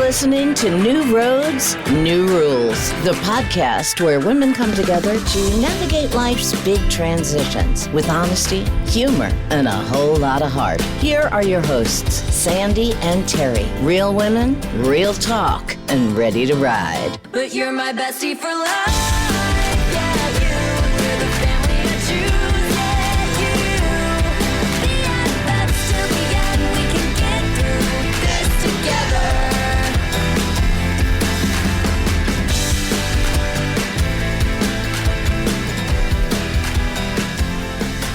listening to New Roads, New Rules, the podcast where women come together to navigate life's big transitions with honesty, humor, and a whole lot of heart. Here are your hosts, Sandi and Terri. Real women, real talk, and ready to ride. But you're my bestie for life. Yeah, you're the family I choose. Yeah, you. The end, but still the end. We can get through this together.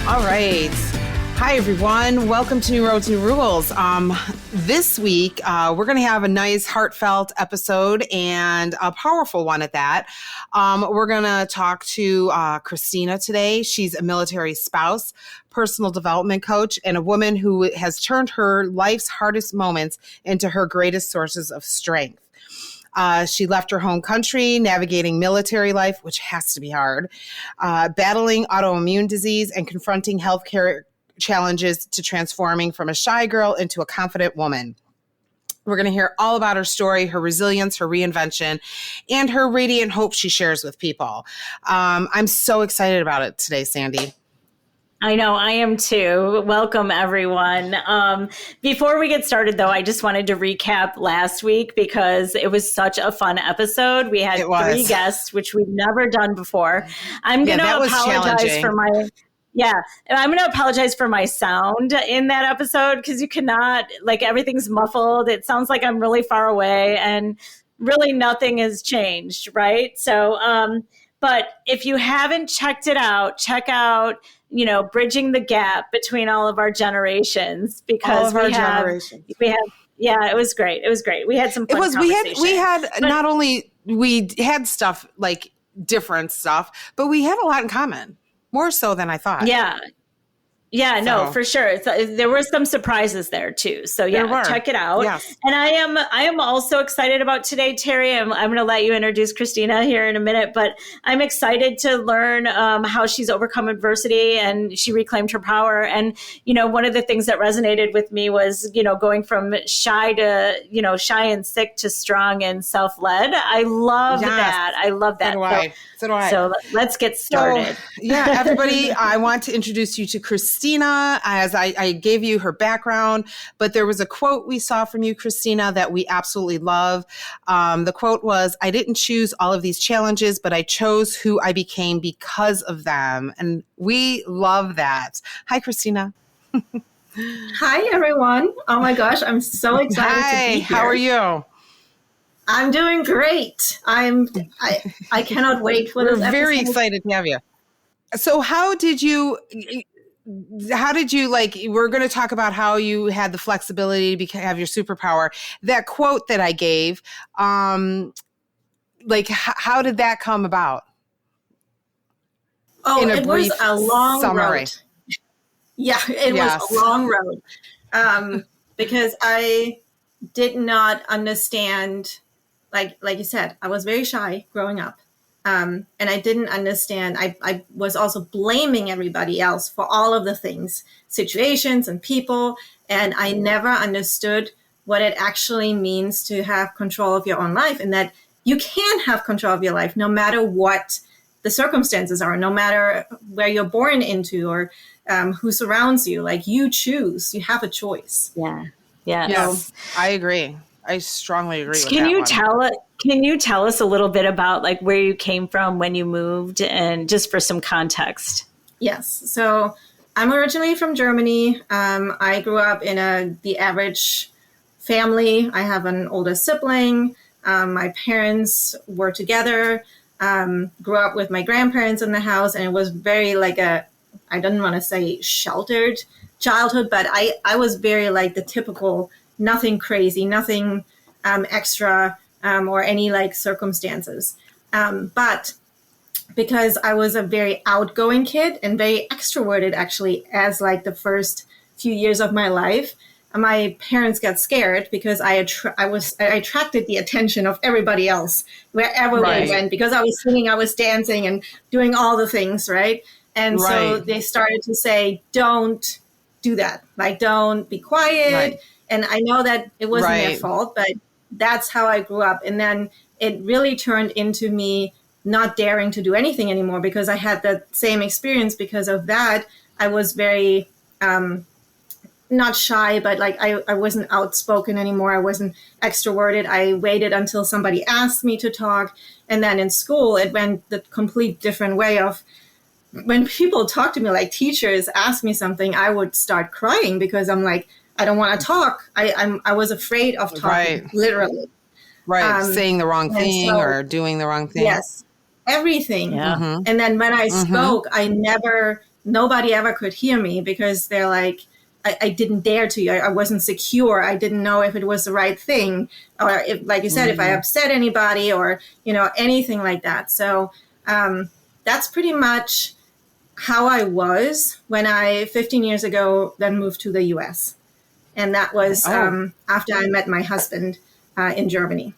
All right. Hi, everyone. Welcome to New Roads, New Rules. This week, we're going to have a nice, heartfelt episode and a powerful one at that. We're going to talk to Christina today. She's a military spouse, personal development coach, and a woman who has turned her life's hardest moments into her greatest sources of strength. She left her home country, navigating military life, which has to be hard, battling autoimmune disease and confronting healthcare challenges to transforming from a shy girl into a confident woman. We're going to hear all about her story, her resilience, her reinvention, and her radiant hope she shares with people. I'm so excited about it today, Sandi. I know, I am too. Welcome, everyone. Before we get started, though, I just wanted to recap last week because it was such a fun episode. We had 3 guests, which we've never done before. I'm going to apologize for my... Yeah, and I'm going to apologize for my sound in that episode because you cannot, like, everything's muffled. It sounds like I'm really far away and really nothing has changed, right? So, but if you haven't checked it out, check out, Bridging the Gap Between All of Our Generations because we have, yeah, it was great. It was great. We had some fun conversation. We had not only, we had stuff like different stuff, but we had a lot in common. More so than I thought. Yeah, no, for sure. There were some surprises there too. So yeah, check it out. Yes. And I am also excited about today, Terri. I'm going to let you introduce Christina here in a minute, but I'm excited to learn how she's overcome adversity and she reclaimed her power. And, one of the things that resonated with me was, going from shy and sick to strong and self-led. I love that. I love that. So do I. So let's get started. So, everybody, I want to introduce you to Christina, as I gave you her background, but there was a quote we saw from you, Christina, that we absolutely love. The quote was, "I didn't choose all of these challenges, but I chose who I became because of them." And we love that. Hi, Christina. Hi, everyone. Oh my gosh, I'm so excited to be here. How are you? I'm doing great. I cannot wait for this episode. We're very excited to have you. So how did you we're going to talk about how you had the flexibility to have your superpower. That quote that I gave, how did that come about? Oh, it was a long road. Yeah, it was a long road. Because I did not understand, like you said, I was very shy growing up. And I didn't understand. I was also blaming everybody else for all of the things, situations and people. And I never understood what it actually means to have control of your own life and that you can have control of your life no matter what the circumstances are, no matter where you're born into or who surrounds you. Like you choose, you have a choice. Yeah. Yes, I agree. I strongly agree with that. Can you tell us a little bit about like where you came from when you moved and just for some context? Yes. So I'm originally from Germany. I grew up in the average family. I have an older sibling. My parents were together, grew up with my grandparents in the house. And it was very I don't want to say sheltered childhood, but I was very like the typical, nothing crazy, nothing extra, or any like circumstances. But because I was a very outgoing kid and very extroverted actually as like the first few years of my life, my parents got scared because I attracted the attention of everybody else wherever we went because I was singing, I was dancing and doing all the things, right? And so they started to say, don't do that. Like, don't be quiet. And I know that it wasn't their fault, but that's how I grew up. And then it really turned into me not daring to do anything anymore because I had that same experience. Because of that, I was very, not shy, but like I wasn't outspoken anymore. I wasn't extroverted. I waited until somebody asked me to talk. And then in school, it went the complete different way of when people talk to me, like teachers ask me something, I would start crying because I'm like, I don't want to talk. I was afraid of talking, literally. Right. Saying the wrong thing or doing the wrong thing. Yes. Everything. Yeah. Mm-hmm. And then when I spoke, nobody ever could hear me because they're like, I didn't dare to. I wasn't secure. I didn't know if it was the right thing. Or if, like you said, if I upset anybody or, anything like that. So that's pretty much how I was when I, 15 years ago, then moved to the U.S. And that was after I met my husband in Germany.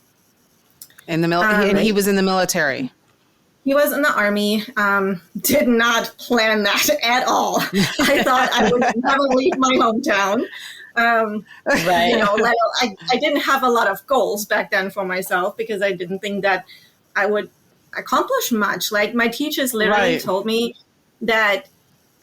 In the and he was in the military. He was in the Army. Did not plan that at all. I thought I would never leave my hometown. I didn't have a lot of goals back then for myself because I didn't think that I would accomplish much. Like my teachers literally told me that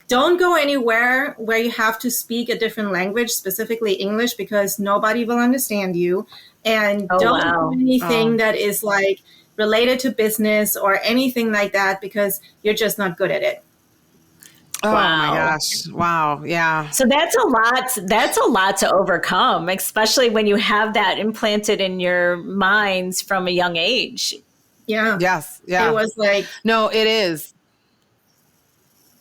don't go anywhere where you have to speak a different language, specifically English, because nobody will understand you. And don't do anything that is like related to business or anything like that because you're just not good at it. Oh my gosh. Wow. Yeah. So that's a lot. That's a lot to overcome, especially when you have that implanted in your minds from a young age. Yeah. Yes. Yeah. It was like, no, it is.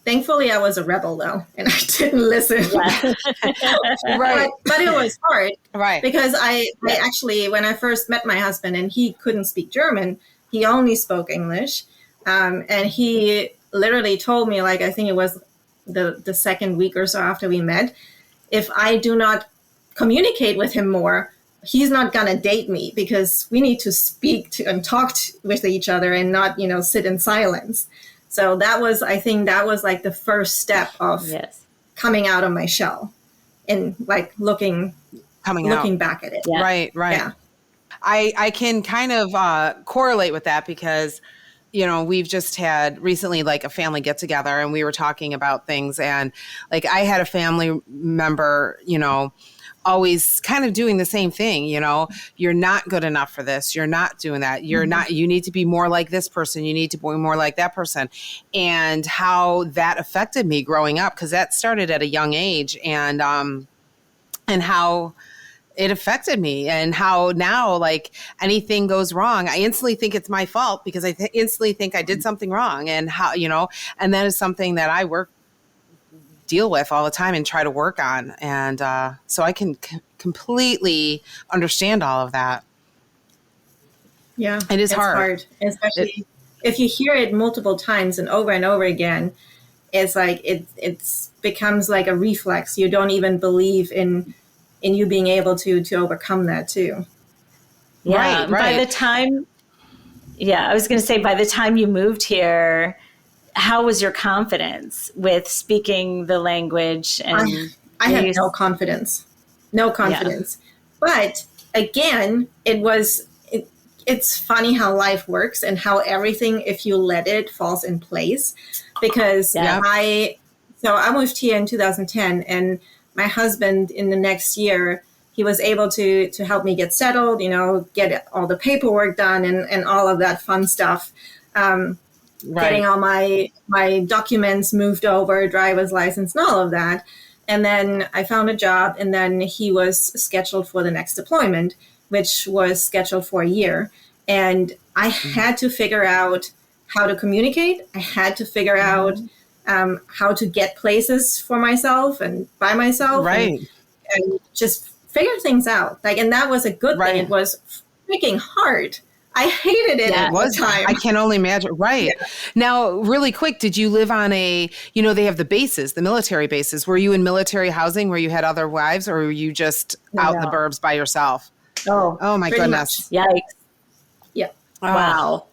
Thankfully, I was a rebel, though, and I didn't listen. Right. But it was hard. Right. Because I actually, when I first met my husband and he couldn't speak German, he only spoke English. And he literally told me, like, I think it was the second week or so after we met, if I do not communicate with him more, he's not going to date me because we need to speak and talk with each other and not, sit in silence. So I think that was like the first step of coming out of my shell and like looking back at it. Yeah. Right. Yeah. I can kind of correlate with that because, we've just had recently like a family get together and we were talking about things and like I had a family member, always kind of doing the same thing, you're not good enough for this. You're not doing that. You're not, you need to be more like this person. You need to be more like that person. And how that affected me growing up, because that started at a young age and how it affected me and how now, like anything goes wrong, I instantly think it's my fault because I instantly think I did something wrong and how, and that is something that I deal with all the time and try to work on. And so I can completely understand all of that. Yeah. It's hard. Especially if you hear it multiple times and over again, it's like it becomes like a reflex. You don't even believe in you being able to overcome that too. Yeah. By the time, I was going to say, by the time you moved here, how was your confidence with speaking the language? And I had no confidence. But again, it's funny how life works and how everything, if you let it, falls in place. Because I moved here in 2010 and my husband in the next year, he was able to help me get settled, get all the paperwork done and all of that fun stuff. Getting all my documents moved over, driver's license and all of that. And then I found a job and then he was scheduled for the next deployment, which was scheduled for a year. And I had to figure out how to communicate. I had to figure out how to get places for myself and by myself and just figure things out. And that was a good thing. It was freaking hard. I hated it at the time. I can only imagine. Right. Yeah. Now, really quick, did you live on they have the bases, the military bases. Were you in military housing where you had other wives or were you just out in the burbs by yourself? Oh my goodness. Much. Yikes. Yeah. Oh, wow.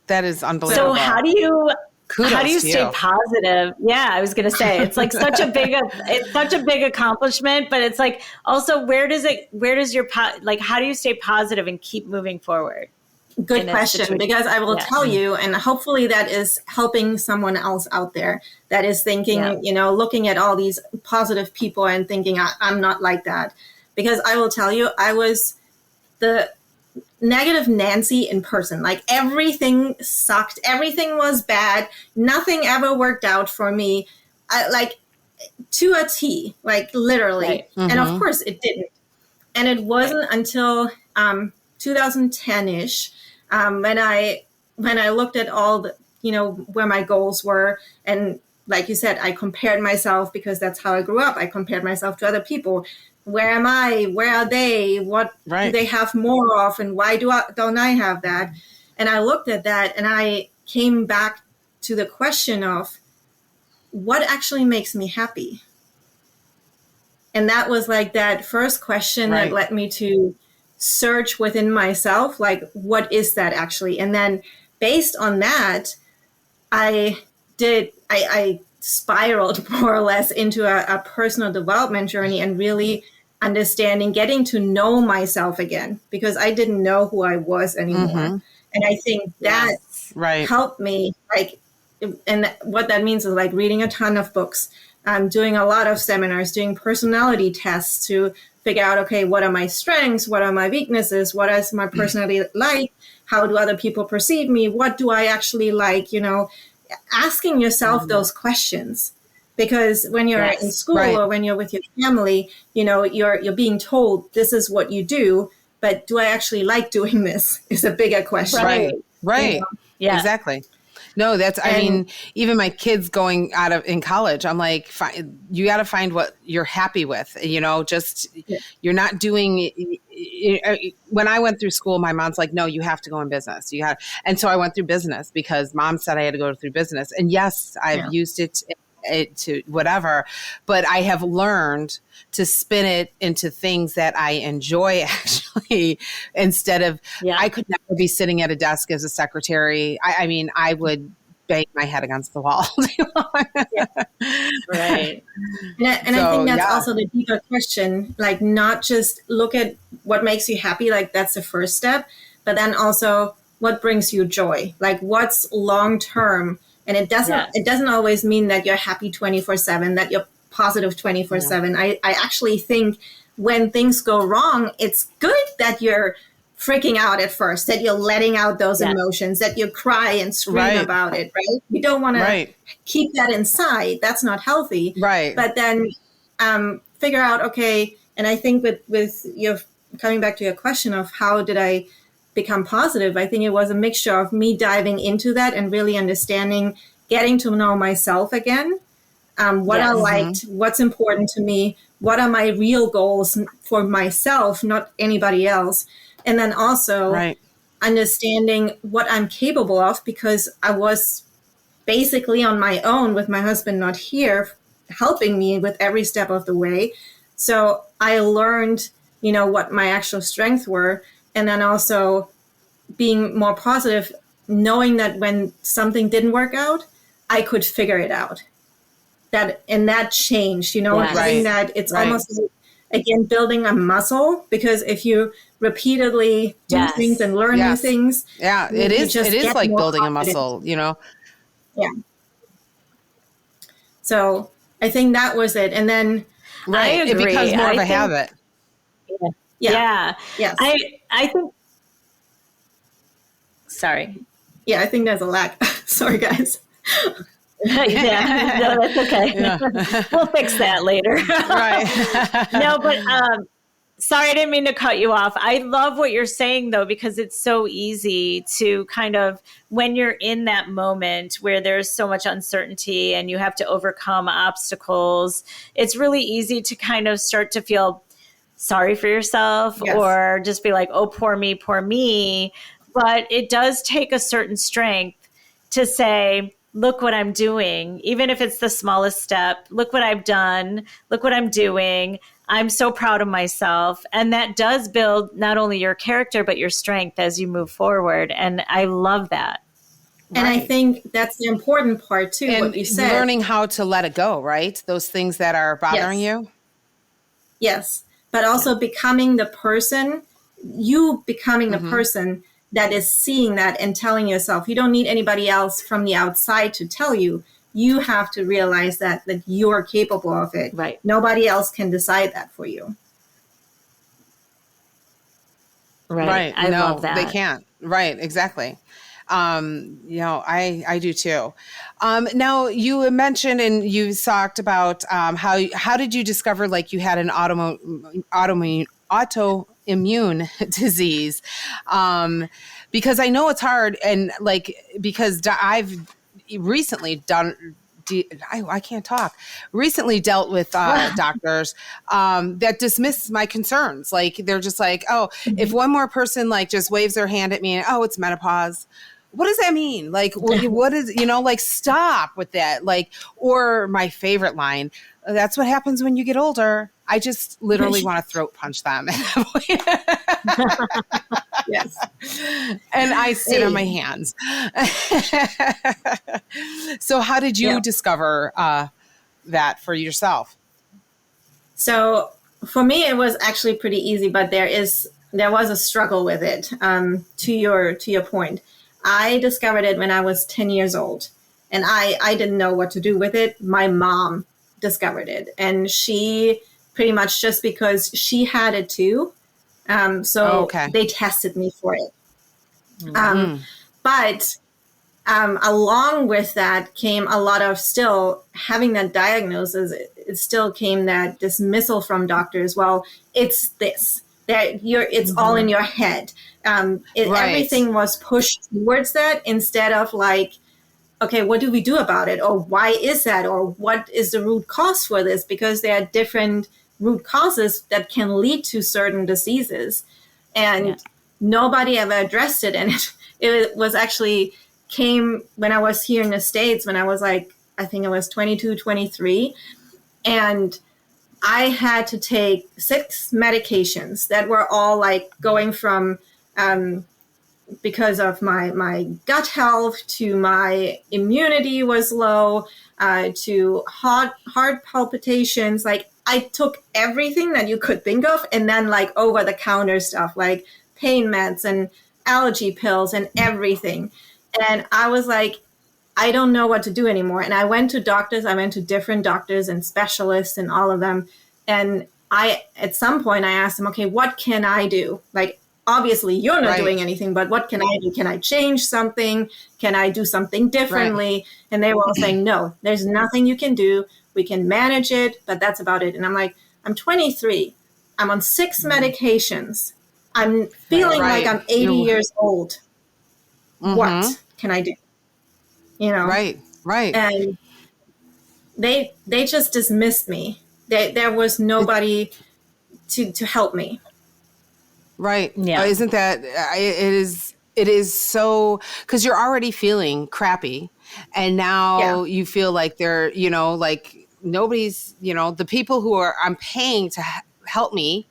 That is unbelievable. So how do you Kudos how do you to stay you. positive? Yeah, I was going to say it's like it's such a big accomplishment, but it's like also where does your like how do you stay positive and keep moving forward? Good question, because I will tell you, and hopefully that is helping someone else out there that is thinking, looking at all these positive people and thinking, I'm not like that. Because I will tell you, I was the negative Nancy in person. Like everything sucked. Everything was bad. Nothing ever worked out for me. Like to a T, like literally. Right. And of course it didn't. And it wasn't until 2010-ish when I looked at all the, where my goals were. And like you said, I compared myself because that's how I grew up. I compared myself to other people. Where am I? Where are they? What do they have more of? And why don't I have that? And I looked at that and I came back to the question of what actually makes me happy? And that was like that first question that led me to search within myself, like, what is that actually? And then based on that, I spiraled more or less into a personal development journey and really understanding, getting to know myself again, because I didn't know who I was anymore. And I think that helped me, like, and what that means is like reading a ton of books, doing a lot of seminars, doing personality tests to figure out, okay, what are my strengths? What are my weaknesses? What is my personality like? How do other people perceive me? What do I actually like? Asking yourself those questions, because when you're in school or when you're with your family, you're being told this is what you do, but do I actually like doing this is a bigger question. Right. Yeah, exactly. No, I mean, even my kids going in college, I'm like, you got to find what you're happy with, you're not doing, when I went through school, my mom's like, no, you have to go in business. And so I went through business because mom said I had to go through business. And yes, I've used it to whatever, but I have learned to spin it into things that I enjoy actually, instead of, I could never be sitting at a desk as a secretary. I mean, I would bang my head against the wall. Right. And I think that's also the deeper question, like not just look at what makes you happy, like that's the first step, but then also what brings you joy, like what's long-term. And it doesn't always mean that you're happy 24/7, that you're positive 24/7. I actually think when things go wrong, it's good that you're freaking out at first, that you're letting out those emotions, that you cry and scream about it, right? You don't want to keep that inside. That's not healthy. Right. But then figure out, okay, and I think with your coming back to your question of how did I become positive, I think it was a mixture of me diving into that and really understanding, getting to know myself again, what I liked, what's important to me, what are my real goals for myself, not anybody else. And then also understanding what I'm capable of, because I was basically on my own with my husband not here, helping me with every step of the way. So I learned, what my actual strengths were. And then also being more positive, knowing that when something didn't work out, I could figure it out. That changed, having that, it's almost like, again, building a muscle, because if you repeatedly do things and learn new things. Yeah, it is like building confident. A muscle, Yeah. So I think that was it. And then it becomes more of a habit. Yeah. Yes. I think, sorry. Yeah, I think there's a lack. Sorry, guys. No, that's okay. Yeah. We'll fix that later. No, but sorry, I didn't mean to cut you off. I love what you're saying, though, because it's so easy to kind of, when you're in that moment where there's so much uncertainty and you have to overcome obstacles, it's really easy to kind of start to feel sorry for yourself or just be like, oh, poor me, poor me. But it does take a certain strength to say, look what I'm doing, even if it's the smallest step. Look what I've done. Look what I'm doing. I'm so proud of myself. And that does build not only your character, but your strength as you move forward. And I love that. And I think that's the important part too, And what you said. learning how to let it go, right? Those things that are bothering you. Yes. But also becoming the person that is seeing that and telling yourself, you don't need anybody else from the outside to tell you. You have to realize that you're capable of it. Right. Nobody else can decide that for you. Right. I love that. They can't. Right. Exactly. I do too. Now you mentioned and you talked about how did you discover like you had an autoimmune disease? Because I know it's hard and like because I've recently I can't talk. Recently dealt with doctors that dismiss my concerns. Like they're just like, oh, if one more person like just waves their hand at me, and, oh, it's menopause. What does that mean? Like, what is, like, stop with that. Like, or my favorite line, that's what happens when you get older. I just literally want to throat punch them. Yes. And I sit on my hands. So how did you discover that for yourself? So for me, it was actually pretty easy, but there was a struggle with it. To your point, I discovered it when I was 10 years old, and I didn't know what to do with it. My mom discovered it, and she pretty much just because she had it too. They tested me for it. But along with that came a lot of still having that diagnosis. It still came that dismissal from doctors. Well, it's this. It's all in your head. Everything was pushed towards that instead of like, okay, what do we do about it? Or why is that? Or what is the root cause for this? Because there are different root causes that can lead to certain diseases. And nobody ever addressed it. And it was actually came when I was here in the States, when I was like, I think I was 22, 23. And I had to take 6 medications that were all like going from, because of my gut health to my immunity was low, to heart palpitations. Like I took everything that you could think of, and then like over the counter stuff, like pain meds and allergy pills and everything. And I was like, I don't know what to do anymore. And I went to doctors. I went to different doctors and specialists and all of them. And at some point I asked them, okay, what can I do? Like, obviously you're not doing anything, but what can I do? Can I change something? Can I do something differently? Right. And they were all saying, no, there's nothing you can do. We can manage it, but that's about it. And I'm like, I'm 23. I'm on 6 medications. I'm feeling like I'm 80 years old. What can I do? Right. And they just dismissed me. There was nobody to help me. Right. Yeah. Isn't that, it is so, because you're already feeling crappy. And now you feel like they're, like nobody's, the people who I'm paying to help me,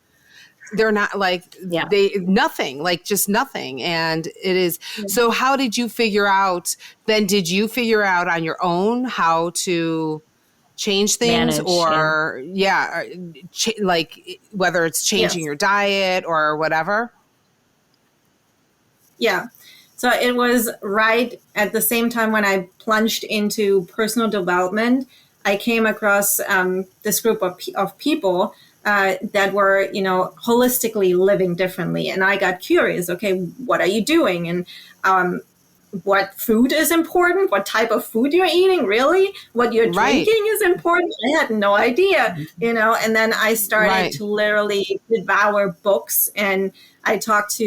they're not like, nothing, like just nothing. And it is, so how did you figure out, then did you figure out on your own how to change things like whether it's changing your diet or whatever? Yeah. So it was right at the same time when I plunged into personal development, I came across this group of people that were, holistically living differently. And I got curious, okay, what are you doing? And what food is important? What type of food you're eating, really? What you're drinking is important? I had no idea, and then I started to literally devour books, and I thought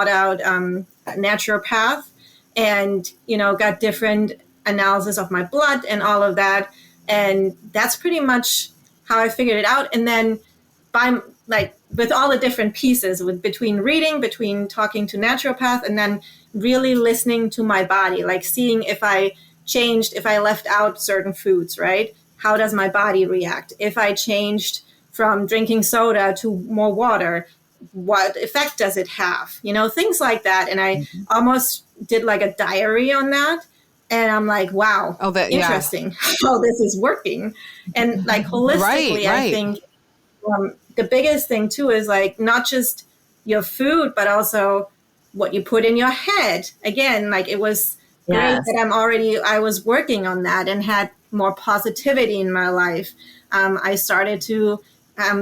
out a naturopath and, got different analysis of my blood and all of that. And that's pretty much how I figured it out. And then with all the different pieces, between reading, between talking to naturopath, and then really listening to my body, like seeing if I left out certain foods, right? How does my body react? If I changed from drinking soda to more water, what effect does it have? Things like that. And I almost did like a diary on that. And I'm like, wow, interesting how this is working. And like holistically, I think the biggest thing too is like not just your food, but also what you put in your head. Again, like it was great that I was working on that and had more positivity in my life. I started to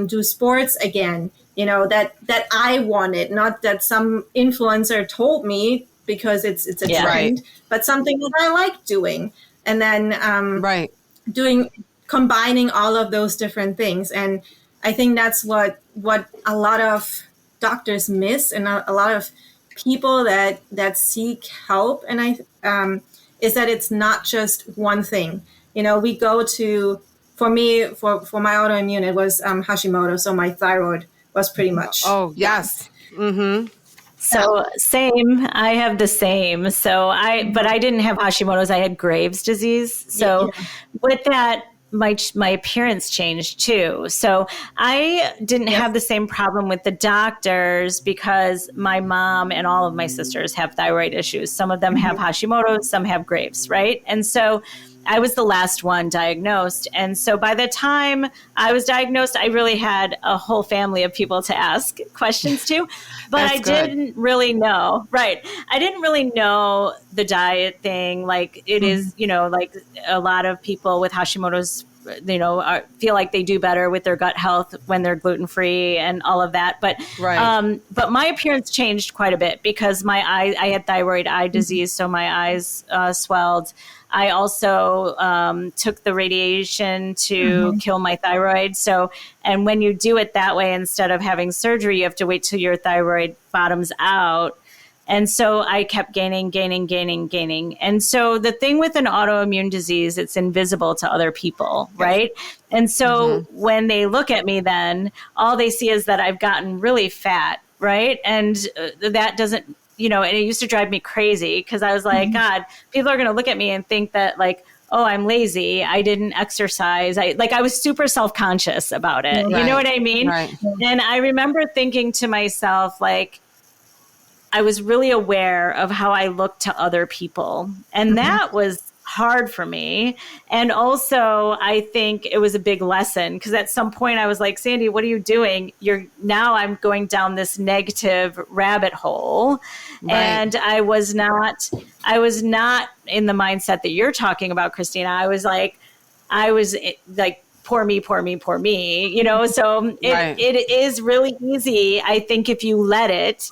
do sports again, that I wanted, not that some influencer told me because it's a trend, but something that I like doing. And then combining all of those different things. And I think that's what a lot of doctors miss, and a lot of people that seek help. And is that it's not just one thing. We go to, for me, for my autoimmune, it was Hashimoto. So my thyroid was pretty much. Oh, yes. Mm-hmm. So same, I have the same. But I didn't have Hashimoto's. I had Graves' disease. So with that, my appearance changed too. So I didn't have the same problem with the doctors because my mom and all of my sisters have thyroid issues. Some of them have Hashimoto's, some have Graves', right? And so I was the last one diagnosed. And so by the time I was diagnosed, I really had a whole family of people to ask questions to, but I didn't really know. Right. I didn't really know the diet thing. Like it is, like a lot of people with Hashimoto's, feel like they do better with their gut health when they're gluten-free and all of that. But, but my appearance changed quite a bit because I had thyroid eye disease. So my eyes swelled. I also took the radiation to kill my thyroid. And when you do it that way, instead of having surgery, you have to wait till your thyroid bottoms out. And so I kept gaining. And so the thing with an autoimmune disease, it's invisible to other people, right? And so when they look at me, then all they see is that I've gotten really fat, right? And that doesn't, and it used to drive me crazy because I was like, God, people are going to look at me and think that like, oh, I'm lazy. I didn't exercise. I was super self-conscious about it. You know what I mean? Right. And I remember thinking to myself, like, I was really aware of how I looked to other people. And that was hard for me. And also, I think it was a big lesson because at some point I was like, Sandi, what are you doing? Now I'm going down this negative rabbit hole. Right. And I was not in the mindset that you're talking about, Christina. I was like, poor me, so it is really easy. I think if you let it,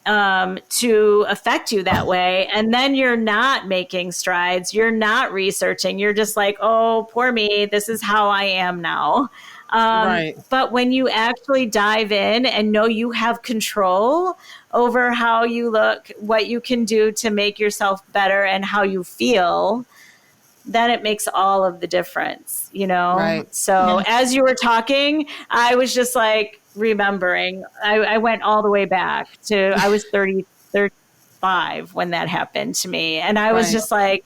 to affect you that way. And then you're not making strides. You're not researching. You're just like, oh, poor me. This is how I am now. But when you actually dive in and know you have control over how you look, what you can do to make yourself better and how you feel, then it makes all of the difference, So as you were talking, I was just like, remembering, I went all the way back to, I was 35 when that happened to me. And I was just like,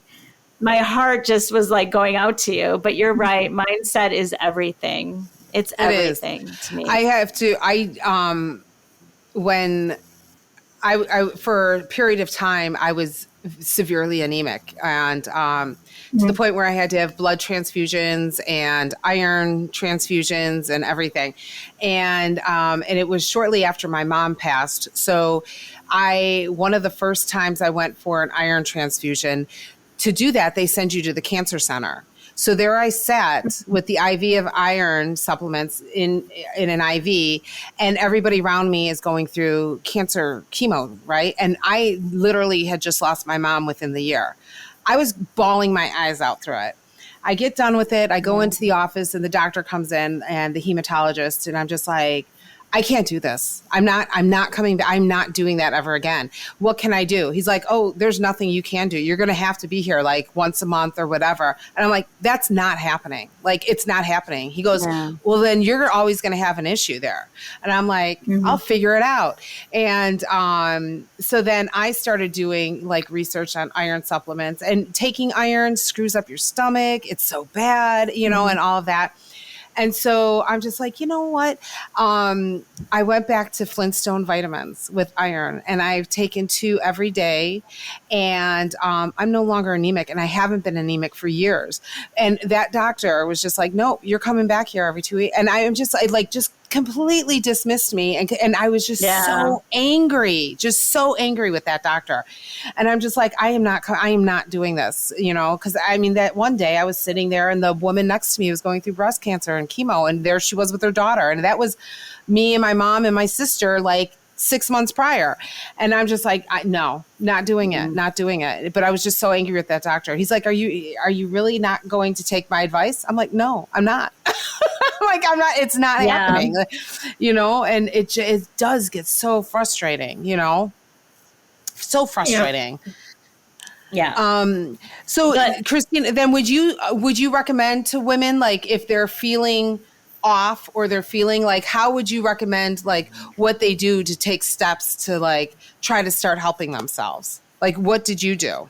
my heart just was like going out to you, but you're right. Mindset is everything. It's everything to me. When I for a period of time, I was severely anemic and, to the point where I had to have blood transfusions and iron transfusions and everything. And it was shortly after my mom passed. So one of the first times I went for an iron transfusion, to do that, they send you to the cancer center. So there I sat with the IV of iron supplements in an IV, and everybody around me is going through cancer chemo, right? And I literally had just lost my mom within the year. I was bawling my eyes out through it. I get done with it. I go into the office and the doctor comes in and the hematologist, and I'm just like, I can't do this. I'm not coming back. I'm not doing that ever again. What can I do? He's like, oh, there's nothing you can do. You're going to have to be here like once a month or whatever. And I'm like, that's not happening. Like, it's not happening. He goes, well, then you're always going to have an issue there. And I'm like, I'll figure it out. And so then I started doing like research on iron supplements, and taking iron screws up your stomach. It's so bad, and all of that. And so I'm just like, you know what? I went back to Flintstone vitamins with iron, and I've taken 2 every day, and I'm no longer anemic, and I haven't been anemic for years. And that doctor was just like, no, you're coming back here every 2 weeks. And I am just just completely dismissed me. And I was just so angry with that doctor. And I'm just like, I am not doing this, because I mean, that one day I was sitting there and the woman next to me was going through breast cancer and chemo. And there she was with her daughter. And that was me and my mom and my sister, like 6 months prior. And I'm just like, no, not doing it. But I was just so angry with that doctor. He's like, are you really not going to take my advice? I'm like, no, I'm not. I'm not, it's not happening, and it does get so frustrating, so frustrating. Yeah. So Christine, then would you recommend to women, like, if they're feeling off or they're feeling like, how would you recommend, like, what they do to take steps to, like, try to start helping themselves? Like, what did you do?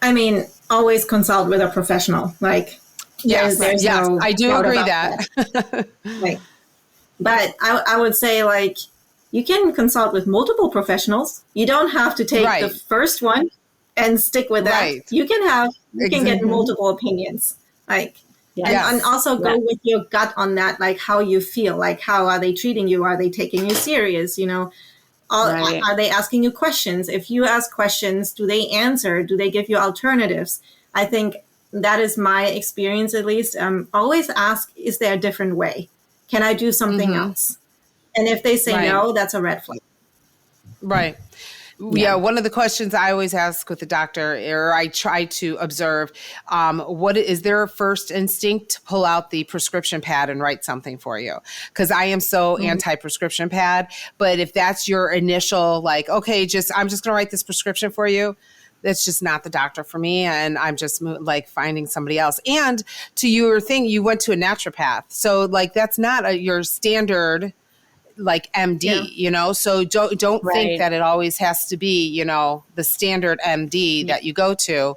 I mean, always consult with a professional. Like, yes, no I do doubt agree about that. Right. But I would say, like, you can consult with multiple professionals. You don't have to take the first one and stick with that. Right. You can get multiple opinions. Like, and also go with your gut on that, like how you feel, like how are they treating you? Are they taking you serious? Are they asking you questions? If you ask questions, do they answer? Do they give you alternatives? I think that is my experience, at least. Always ask, is there a different way? Can I do something else? And if they say no, that's a red flag. Right. Yeah. One of the questions I always ask with the doctor, or I try to observe, what is their first instinct to pull out the prescription pad and write something for you? Because I am so anti-prescription pad. But if that's your initial, like, okay, I'm just going to write this prescription for you, that's just not the doctor for me. And I'm just like finding somebody else. And to your thing, you went to a naturopath. So like, that's not your standard, like, MD, so don't think that it always has to be, the standard MD that you go to.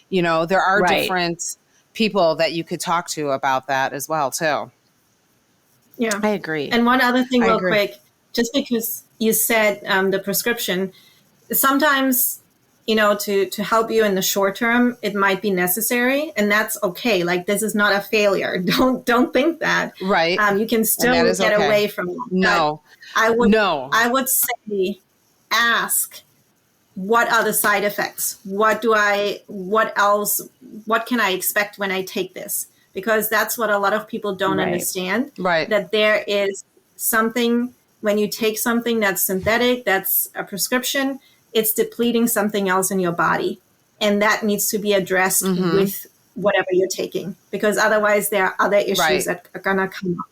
There are different people that you could talk to about that as well, too. Yeah, I agree. And one other thing real quick, just because you said the prescription, sometimes, to help you in the short term, it might be necessary, and that's okay. Like, this is not a failure. Don't think that. Right. You can still get away from that. No. I would say ask, what are the side effects? What else? What can I expect when I take this? Because that's what a lot of people don't understand. Right. That there is something, when you take something that's synthetic, that's a prescription, it's depleting something else in your body. And that needs to be addressed with whatever you're taking, because otherwise there are other issues that are going to come up.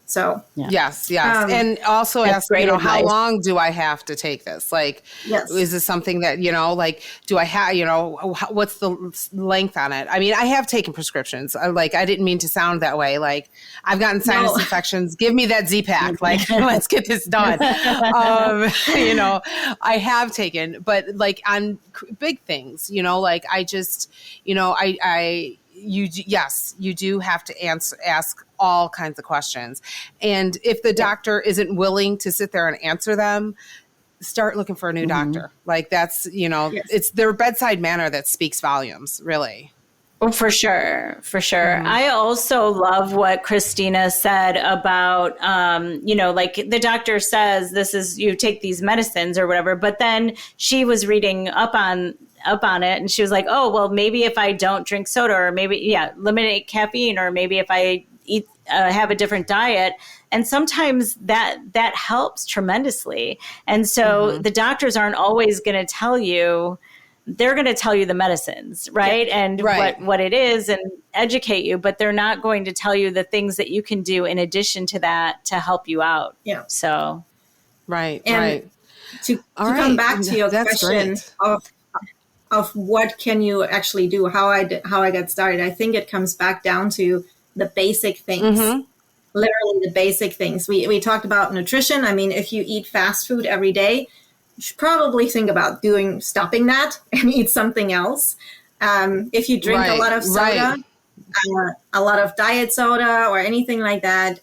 So, yes. And also ask, how long do I have to take this? Like, is this something that, like, do I have, what's the length on it? I mean, I have taken prescriptions. I didn't mean to sound that way. Like, I've gotten sinus infections. Give me that Z-Pack. Like, let's get this done. I have taken, but like on big things, like I just, you do have to ask all kinds of questions. And if the doctor isn't willing to sit there and answer them, start looking for a new doctor. Like, that's, it's their bedside manner that speaks volumes, really. Oh, for sure. I also love what Christina said about, like the doctor says, this is, you take these medicines or whatever, but then she was reading up on it, and she was like, oh, well, maybe if I don't drink soda, or maybe, eliminate caffeine, or maybe if I eat, have a different diet. And sometimes that helps tremendously. And so the doctors aren't always going to tell you, they're going to tell you the medicines, right? And what it is, and educate you, but they're not going to tell you the things that you can do in addition to that to help you out. Yeah. So, And to come back to your question of what can you actually do, how I got started, I think it comes back down to the basic things, literally the basic things. We talked about nutrition. I mean, if you eat fast food every day, you should probably think about stopping that and eat something else. If you drink a lot of soda, a lot of diet soda or anything like that.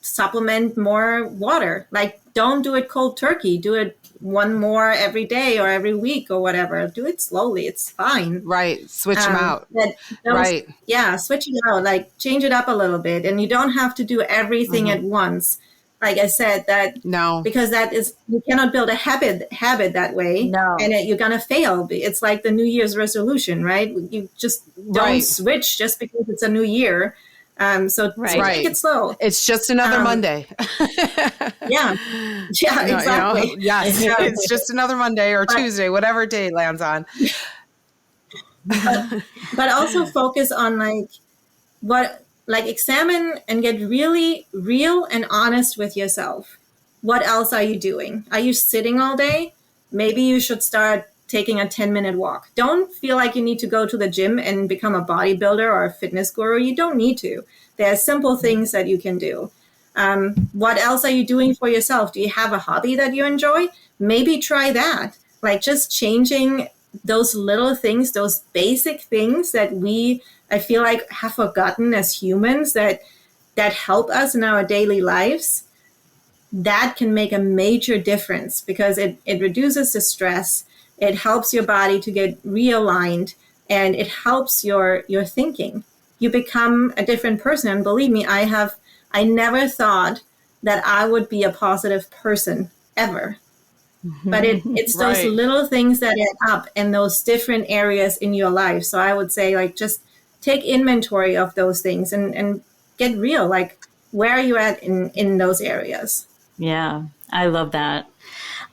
Supplement more water. Like, don't do it cold turkey. Do it one more every day or every week or whatever. Do it slowly. It's fine. Right. Switch them out. Right. Yeah. Switch it out. Like, change it up a little bit. And you don't have to do everything at once. Like I said, because that is, you cannot build a habit that way. No. And you're going to fail. It's like the New Year's resolution, right? You just don't switch just because it's a new year. So take it slow. It's just another Monday. Yeah, exactly. Yes, it's just another Monday or Tuesday, whatever day it lands on. But also focus on examine and get really real and honest with yourself. What else are you doing? Are you sitting all day? Maybe you should start taking a 10-minute walk. Don't feel like you need to go to the gym and become a bodybuilder or a fitness guru. You don't need to. There are simple things that you can do. What else are you doing for yourself? Do you have a hobby that you enjoy? Maybe try that. Like, just changing those little things, those basic things that I feel like have forgotten as humans that help us in our daily lives. That can make a major difference because it reduces the stress. It helps your body to get realigned, and it helps your thinking. You become a different person. And believe me, I never thought that I would be a positive person ever. But it's those little things that add up in those different areas in your life. So I would say, like, just take inventory of those things and get real. Like, where are you at in those areas? Yeah, I love that.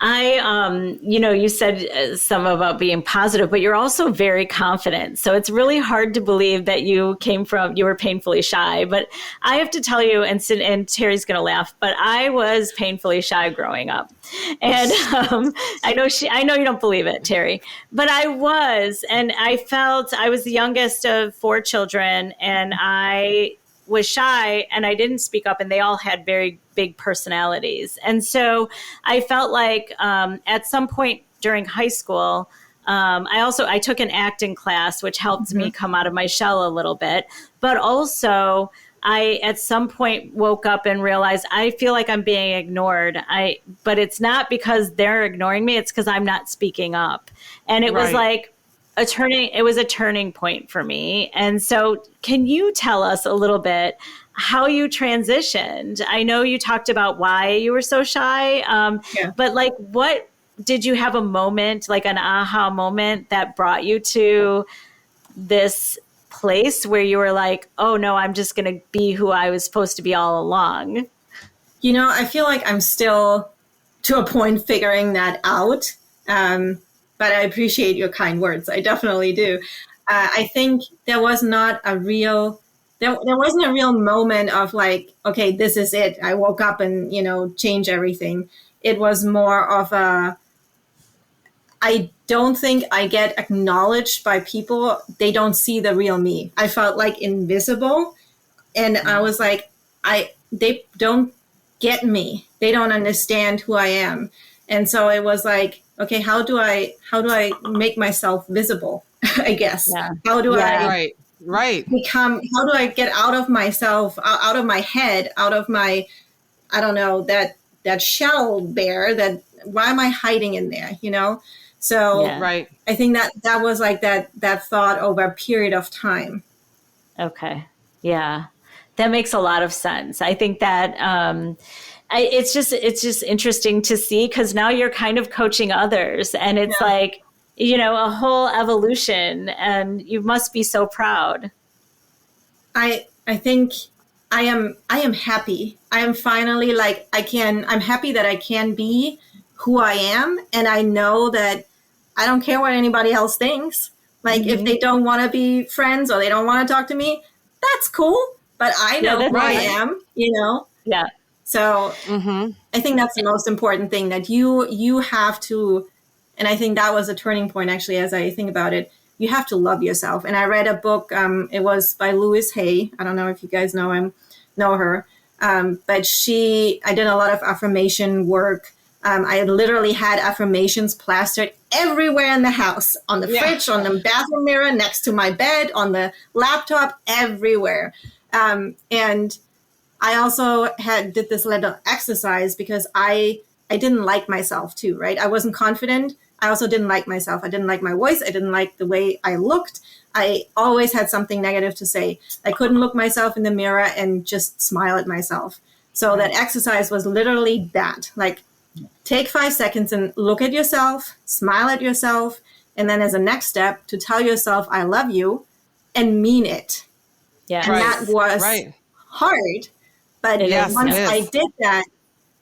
You said some about being positive, but you're also very confident. So it's really hard to believe that you were painfully shy. But I have to tell you, and Terry's going to laugh, but I was painfully shy growing up. And I know you don't believe it, Terry, but I was, and I was the youngest of 4 children, and I was shy and I didn't speak up, and they all had very big personalities. And so I felt like at some point during high school, I took an acting class, which helped me come out of my shell a little bit. But also I, at some point, woke up and realized I feel like I'm being ignored. But it's not because they're ignoring me. It's because I'm not speaking up. And it was like, it was a turning point for me. And so can you tell us a little bit how you transitioned? I know you talked about why you were so shy, but like, what did you have a moment, like an aha moment that brought you to this place where you were like, oh no, I'm just going to be who I was supposed to be all along? I feel like I'm still to a point figuring that out. But I appreciate your kind words. I definitely do. I think there was not a real, there wasn't a real moment of like, okay, this is it. I woke up and, change everything. It was more of I don't think I get acknowledged by people. They don't see the real me. I felt like invisible. And I was like, they don't get me. They don't understand who I am. And so it was like, okay, how do I make myself visible? I guess. Yeah. How do I become? How do I get out of myself, out of my head, out of my, I don't know, that shell there? That why am I hiding in there? So I think that was like that thought over a period of time. Okay, yeah, that makes a lot of sense. I think that. It's just interesting to see, because now you're kind of coaching others, and it's like, a whole evolution, and you must be so proud. I think I am happy. I am finally like, I'm happy that I can be who I am. And I know that I don't care what anybody else thinks. Like if they don't want to be friends or they don't want to talk to me, that's cool. But I know who I am, Yeah. So I think that's the most important thing, that you have to, and I think that was a turning point, actually, as I think about it. You have to love yourself. And I read a book, it was by Louise Hay. I don't know if you guys know her. But I did a lot of affirmation work. I literally had affirmations plastered everywhere in the house, on the fridge, on the bathroom mirror, next to my bed, on the laptop, everywhere. And I also did this little exercise because I didn't like myself too, right? I wasn't confident. I also didn't like myself. I didn't like my voice. I didn't like the way I looked. I always had something negative to say. I couldn't look myself in the mirror and just smile at myself. So that exercise was literally that. Like, take 5 seconds and look at yourself, smile at yourself, and then as a next step, to tell yourself, I love you, and mean it. Yeah. And that was hard. But once I did that,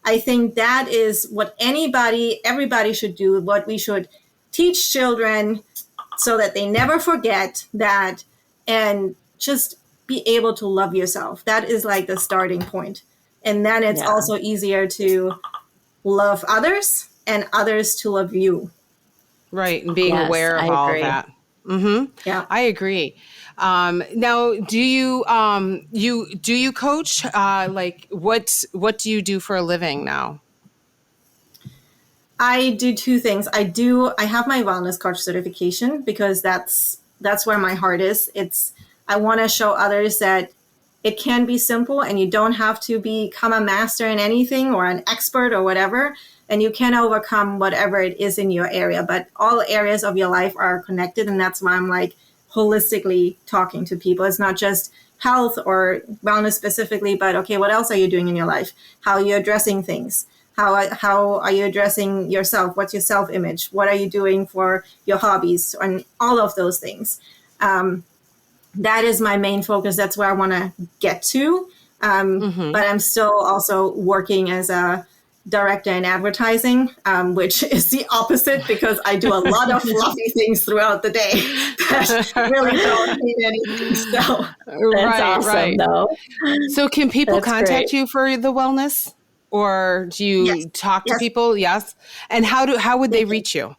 I think that is what everybody should do, what we should teach children so that they never forget that, and just be able to love yourself. That is like the starting point. And then it's also easier to love others and others to love you. Right. And being aware of all of that. Mm-hmm. Yeah. I agree. Now, do you coach? Like what do you do for a living now? I do 2 things. I have my wellness coach certification because that's where my heart is. I want to show others that it can be simple and you don't have to become a master in anything or an expert or whatever, and you can overcome whatever it is in your area. But all areas of your life are connected, and that's why I'm like holistically talking to people. It's not just health or wellness specifically, but okay, what else are you doing in your life? How are you addressing things? How are you addressing yourself? What's your self-image? What are you doing for your hobbies? And all of those things. That is my main focus. That's where I want to get to. But I'm still also working as a director in advertising, which is the opposite because I do a lot of fluffy things throughout the day that really don't mean anything. So that's awesome, though. So can people contact you for the wellness? Or do you talk to people? Yes. And how would they reach you?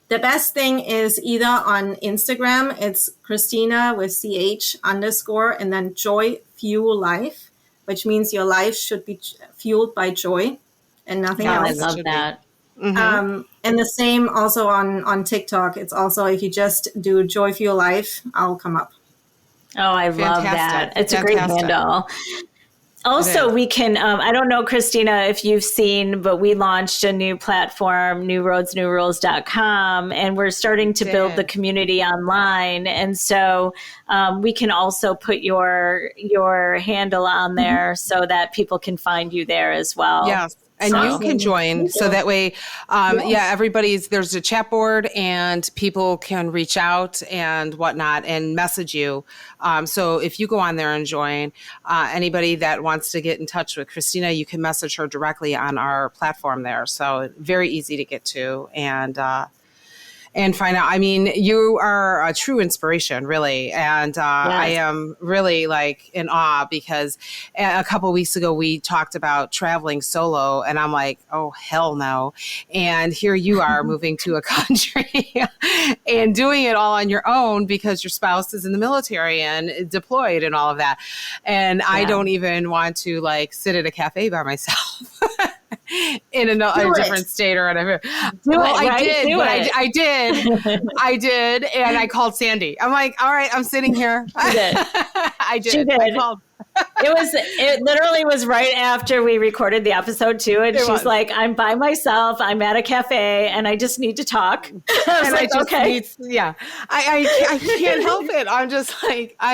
The best thing is either on Instagram, it's Christina with CH _ and then Joy Fuel Life, which means your life should be fueled by joy and nothing else. I love that. Mm-hmm. And the same also on TikTok. It's also, if you just do Joy Fuel Life, I'll come up. Oh, I love that. It's a great handle. Also, we can, I don't know, Christina, if you've seen, but we launched a new platform, newroadsnewrules.com, and we're starting to build the community online. And so we can also put your handle on there so that people can find you there as well. Yes. And you can join so that way, there's a chat board and people can reach out and whatnot and message you. So if you go on there and join, anybody that wants to get in touch with Christina, you can message her directly on our platform there. So very easy to get to and find out. I mean, you are a true inspiration, really. And I am really like in awe because a couple of weeks ago, we talked about traveling solo and I'm like, oh, hell no. And here you are moving to a country and doing it all on your own because your spouse is in the military and deployed and all of that. And I don't even want to like sit at a cafe by myself. In a different state or whatever. I did. And I called Sandi. I'm like, all right, I'm sitting here. I did. She did. I called. It literally was right after we recorded the episode too. And she's like, I'm by myself. I'm at a cafe and I just need to talk. I was like, okay. I can't help it. I'm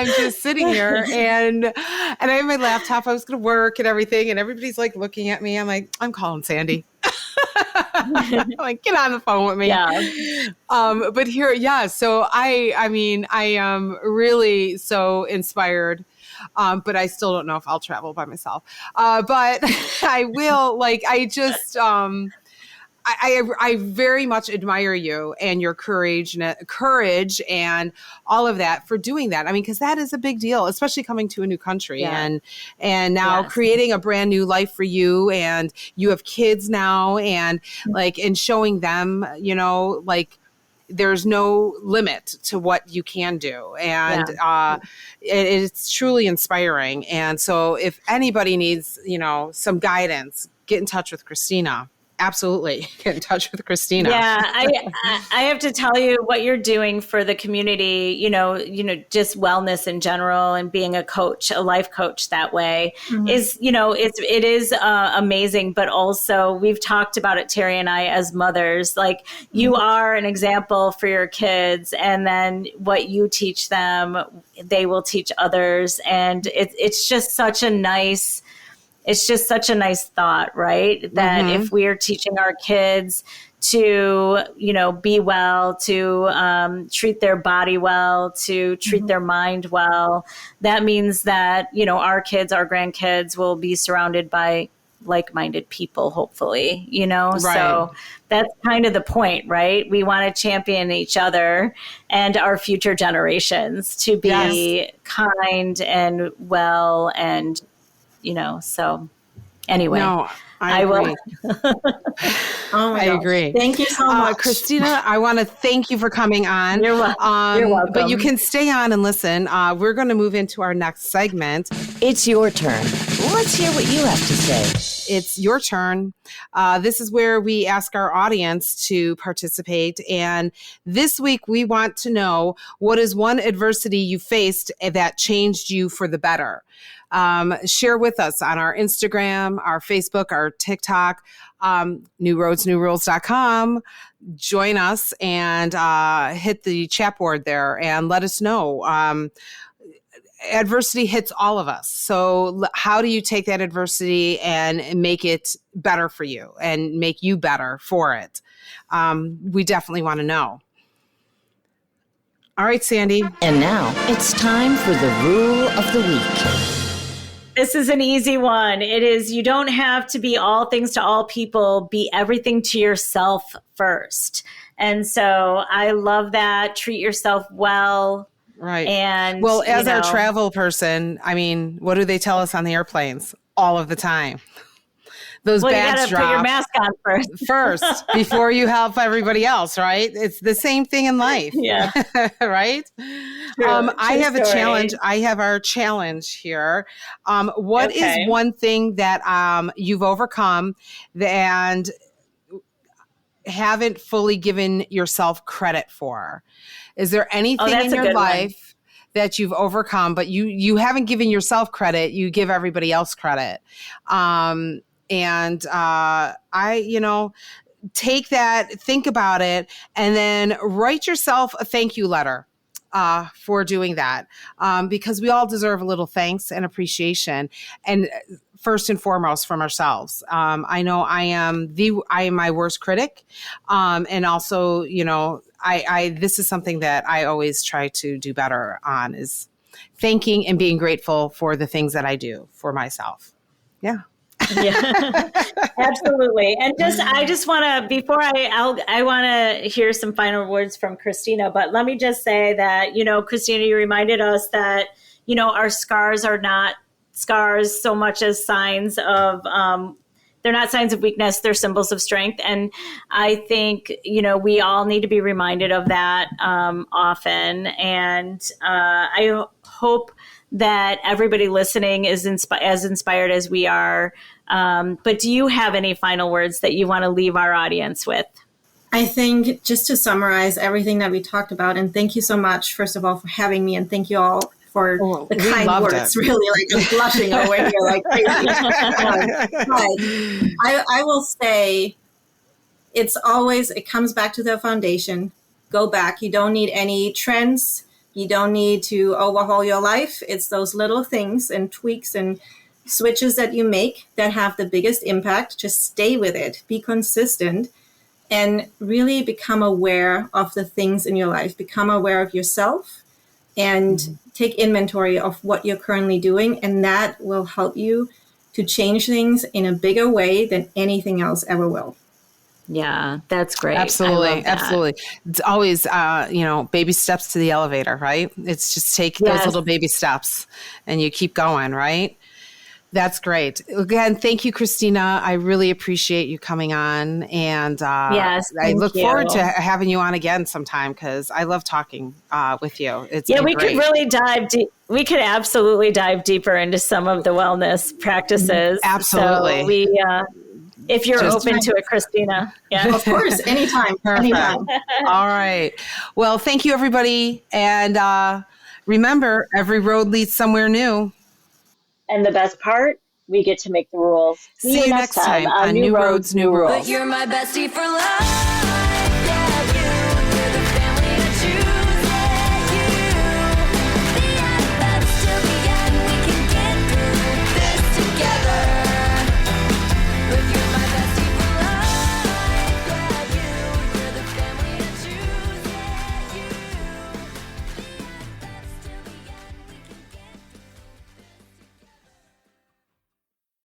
just sitting here and I have my laptop. I was going to work and everything. And everybody's like looking at me. I'm like, I'm calling Sandi. I'm like, get on the phone with me. Yeah. But here, so I am really so inspired. But I still don't know if I'll travel by myself. But I will. I very much admire you and your courage and all of that for doing that. I mean, because that is a big deal, especially coming to a new country and now creating a brand new life for you. And you have kids now, and showing them, there's no limit to what you can do. And it's truly inspiring. And so if anybody needs, some guidance, get in touch with Christina. absolutely get in touch with Christina. Yeah, I have to tell you what you're doing for the community, just wellness in general and being a coach, a life coach that way is, it is amazing. But also we've talked about it, Terri and I, as mothers, like you are an example for your kids, and then what you teach them, they will teach others. And it's just such a nice thought, right? That if we are teaching our kids to, be well, to treat their body well, to treat their mind well, that means that, our kids, our grandkids will be surrounded by like-minded people, hopefully, Right. So that's kind of the point, right? We want to champion each other and our future generations to be kind and well and so anyway, No, I will. Oh my I God. agree. Thank you so much. Christina, I want to thank you for coming on. You're welcome. But you can stay on and listen. We're going to move into our next segment. It's your turn. Let's hear what you have to say. It's your turn. This is where we ask our audience to participate. And this week, we want to know, what is one adversity you faced that changed you for the better? Share with us on our Instagram, our Facebook, our TikTok, newroadsnewrules.com. Join us and hit the chat board there and let us know. Adversity hits all of us. So how do you take that adversity and make it better for you and make you better for it? We definitely want to know. All right, Sandi. And now it's time for the rule of the week. This is an easy one. It is, you don't have to be all things to all people. Be everything to yourself first. And so I love that. Treat yourself well. Right. And well, as our travel person, I mean, what do they tell us on the airplanes all of the time? Those bags you gotta put your mask on first before you help everybody else, right? It's the same thing in life. Yeah. Right? I have a challenge. I have our challenge here. What is one thing that you've overcome and haven't fully given yourself credit for? Is there anything in your life that you've overcome, but you haven't given yourself credit, you give everybody else credit? Take that, think about it, and then write yourself a thank you letter for doing that, because we all deserve a little thanks and appreciation, and first and foremost from ourselves. I know I am my worst critic, and also, this is something that I always try to do better on, is thanking and being grateful for the things that I do for myself. Yeah. Yeah, absolutely. And I just want to, before I want to hear some final words from Christina, but let me just say that, Christina, you reminded us that, our scars are not scars so much as signs of, they're not signs of weakness, they're symbols of strength. And I think, we all need to be reminded of that often. And I hope that everybody listening is as inspired as we are. But do you have any final words that you want to leave our audience with? I think just to summarize everything that we talked about, and thank you so much, first of all, for having me, and thank you all for the kind words. Really, I'm blushing over here like crazy. But I will say, it comes back to the foundation. Go back. You don't need any trends. You don't need to overhaul your life. It's those little things and tweaks and switches that you make that have the biggest impact. Just stay with it. Be consistent and really become aware of the things in your life. Become aware of yourself and take inventory of what you're currently doing. And that will help you to change things in a bigger way than anything else ever will. Yeah, that's great. Absolutely. Absolutely. It's always, baby steps to the elevator, right? It's just take those little baby steps and you keep going, right? That's great. Again, thank you, Christina. I really appreciate you coming on. And I look forward to having you on again sometime, because I love talking with you. We could really dive deep. We could absolutely dive deeper into some of the wellness practices. Absolutely. So If you're Just open to it, Christina. Yeah. Of course, anytime. Anytime. All right. Well, thank you, everybody. And remember, every road leads somewhere new. And the best part, we get to make the rules. See you next time on New Roads, New Rules. But you're my bestie for life.